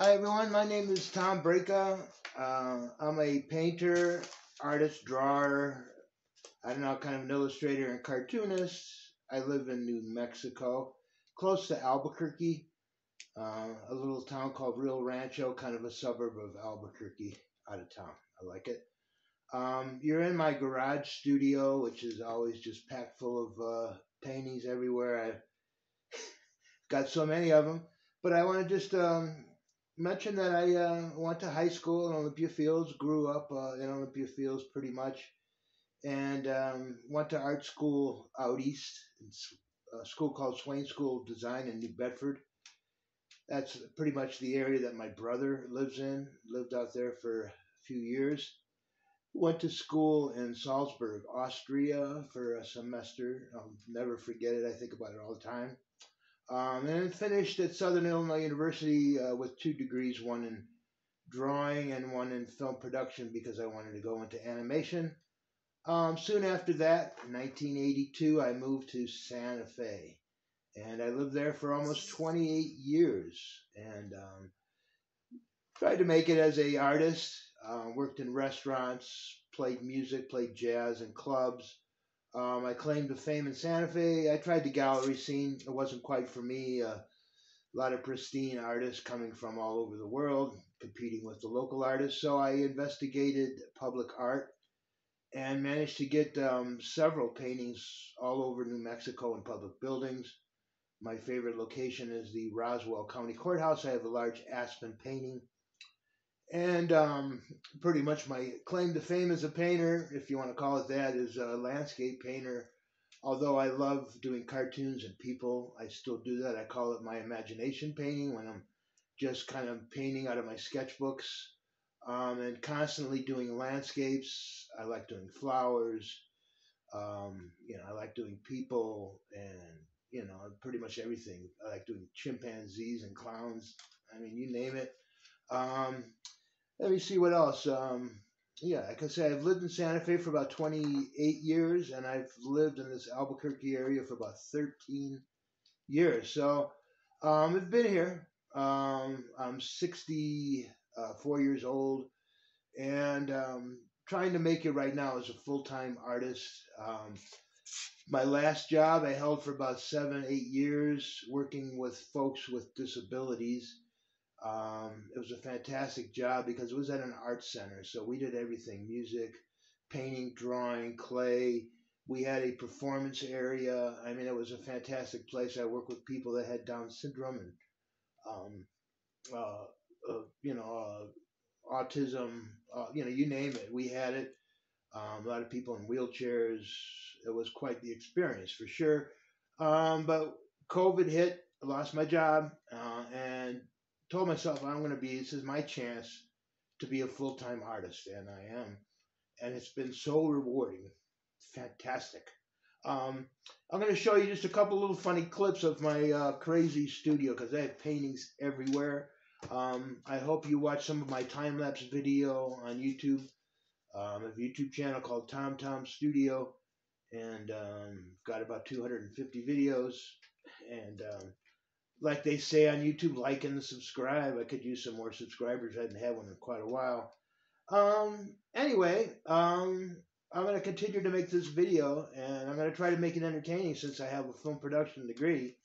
Hi everyone, my name is Tom Breca. I'm a painter, artist, drawer, I don't know, kind of an illustrator and cartoonist. I live in New Mexico, close to Albuquerque, a little town called Rio Rancho, kind of a suburb of Albuquerque, out of town. I like it. You're in my garage studio, which is always just packed full of paintings everywhere. I've got so many of them, but I want to just mention that I went to high school in Olympia Fields, grew up in Olympia Fields pretty much, and went to art school out east. It's a school called Swain School of Design in New Bedford. That's pretty much the area that my brother lives in. Lived out there for a few years. Went to school in Salzburg, Austria for a semester. I'll never forget it. I think about it all the time. And then finished at Southern Illinois University with 2 degrees, one in drawing and one in film production because I wanted to go into animation. Soon after that, in 1982, I moved to Santa Fe. And I lived there for almost 28 years and tried to make it as an artist. Worked in restaurants, played music, played jazz in clubs. I claimed to fame in Santa Fe. I tried the gallery scene. It wasn't quite for me. A lot of pristine artists coming from all over the world, competing with the local artists. So I investigated public art and managed to get several paintings all over New Mexico in public buildings. My favorite location is the Roswell County Courthouse. I have a large aspen painting. And pretty much my claim to fame as a painter, if you want to call it that, is a landscape painter. Although I love doing cartoons and people, I still do that. I call it my imagination painting when I'm just kind of painting out of my sketchbooks and constantly doing landscapes. I like doing flowers. I like doing people and, pretty much everything. I like doing chimpanzees and clowns. I mean, you name it. Let me see what else. Like I say, I've lived in Santa Fe for about 28 years, and I've lived in this Albuquerque area for about 13 years. So I've been here. I'm 64 years old, and trying to make it right now as a full-time artist. My last job I held for about 7-8 years, working with folks with disabilities. It was a fantastic job because it was at an art center. So we did everything: music, painting, drawing, clay. We had a performance area. I mean, it was a fantastic place. I worked with people that had Down syndrome and, autism, you name it. We had it. A lot of people in wheelchairs. It was quite the experience for sure. But COVID hit. I lost my job and told myself this is my chance to be a full-time artist, and I am. And it's been so rewarding. Fantastic. I'm going to show you just a couple little funny clips of my crazy studio because I have paintings everywhere. I hope you watch some of my time-lapse video on YouTube. I have a YouTube channel called Tom Studio, and got about 250 videos. And like they say on YouTube, like and subscribe. I could use some more subscribers. I hadn't had one in quite a while. Anyway, I'm going to continue to make this video, and I'm going to try to make it entertaining since I have a film production degree.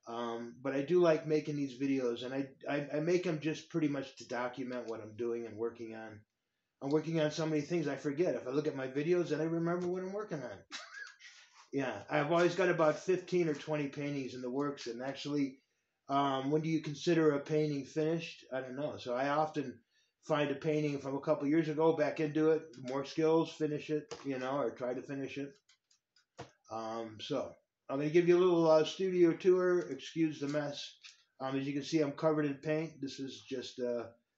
But I do like making these videos, and I make them just pretty much to document what I'm doing and working on. I'm working on so many things I forget. If I look at my videos, then I remember what I'm working on. Yeah, I've always got about 15 or 20 paintings in the works, and actually, when do you consider a painting finished? I don't know. So I often find a painting from a couple years ago, back into it, more skills, finish it, or try to finish it. So I'm going to give you a little studio tour. Excuse the mess. As you can see, I'm covered in paint. This is just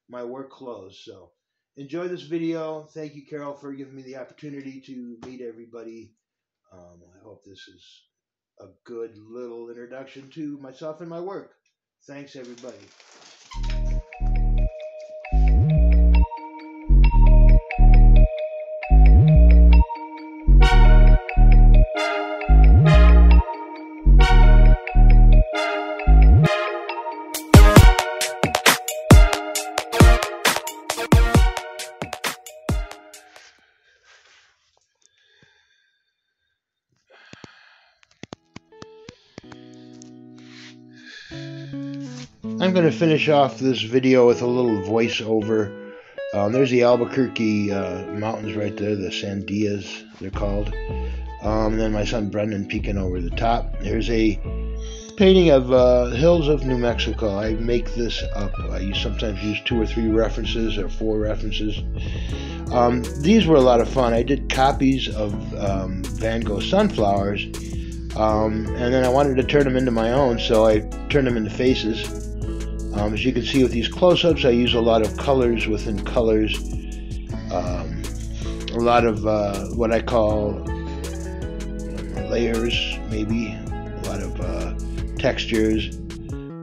my work clothes. So enjoy this video. Thank you, Carol, for giving me the opportunity to meet everybody. I hope this is a good little introduction to myself and my work. Thanks, everybody. I'm going to finish off this video with a little voiceover. There's the Albuquerque mountains right there, the Sandias they're called. And then my son Brendan peeking over the top. Here's a painting of hills of New Mexico. I make this up. I sometimes use 2 or 3 references or 4 references. These were a lot of fun. I did copies of Van Gogh sunflowers, and then I wanted to turn them into my own, so I turned them into faces. As you can see with these close-ups, I use a lot of colors within colors, a lot of what I call layers, maybe, a lot of textures.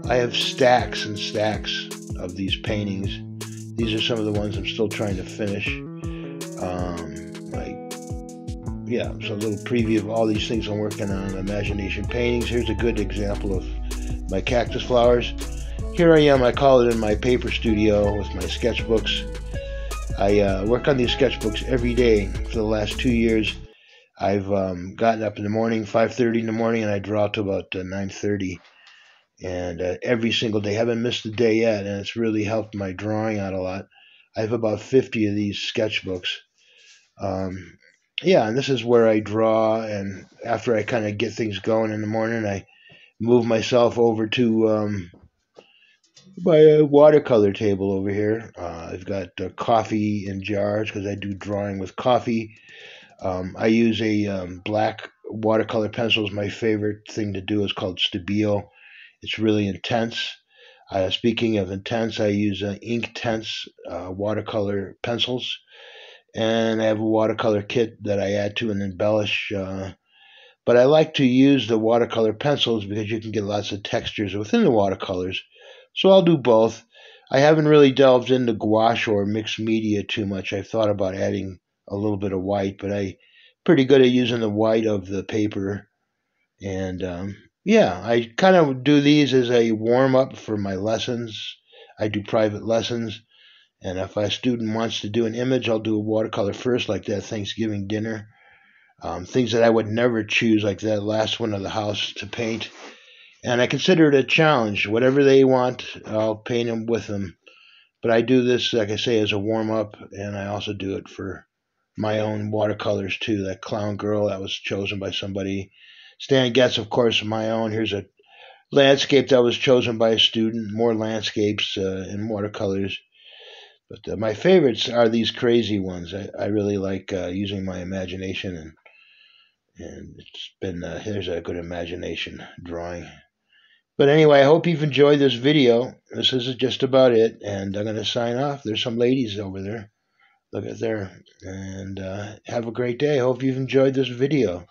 I have stacks and stacks of these paintings. These are some of the ones I'm still trying to finish. So a little preview of all these things I'm working on, imagination paintings. Here's a good example of my cactus flowers. Here I am, I call it in my paper studio with my sketchbooks. I work on these sketchbooks every day for the last 2 years. I've gotten up in the morning, 5:30 in the morning, and I draw to about 9:30. And every single day, haven't missed a day yet, and it's really helped my drawing out a lot. I have about 50 of these sketchbooks. And this is where I draw, and after I kind of get things going in the morning, I move myself over to my watercolor table over here. I've got coffee in jars because I do drawing with coffee. I use a black watercolor pencil. Is my favorite thing to do. It's called Stabilo. It's really intense. Speaking of intense, I use Inktense watercolor pencils. And I have a watercolor kit that I add to and embellish. But I like to use the watercolor pencils because you can get lots of textures within the watercolors. So I'll do both. I haven't really delved into gouache or mixed media too much. I've thought about adding a little bit of white, but I'm pretty good at using the white of the paper. And I kind of do these as a warm-up for my lessons. I do private lessons. And if a student wants to do an image, I'll do a watercolor first, like that Thanksgiving dinner. Things that I would never choose, like that last one of the house to paint. And I consider it a challenge. Whatever they want, I'll paint them with them. But I do this, like I say, as a warm-up, and I also do it for my own watercolors, too. That clown girl, that was chosen by somebody. Stan Getz, of course, my own. Here's a landscape that was chosen by a student. More landscapes in watercolors. But my favorites are these crazy ones. I really like using my imagination, and it's been, here's a good imagination drawing. But anyway, I hope you've enjoyed this video. This is just about it, and I'm going to sign off. There's some ladies over there. Look at there. And have a great day. I hope you've enjoyed this video.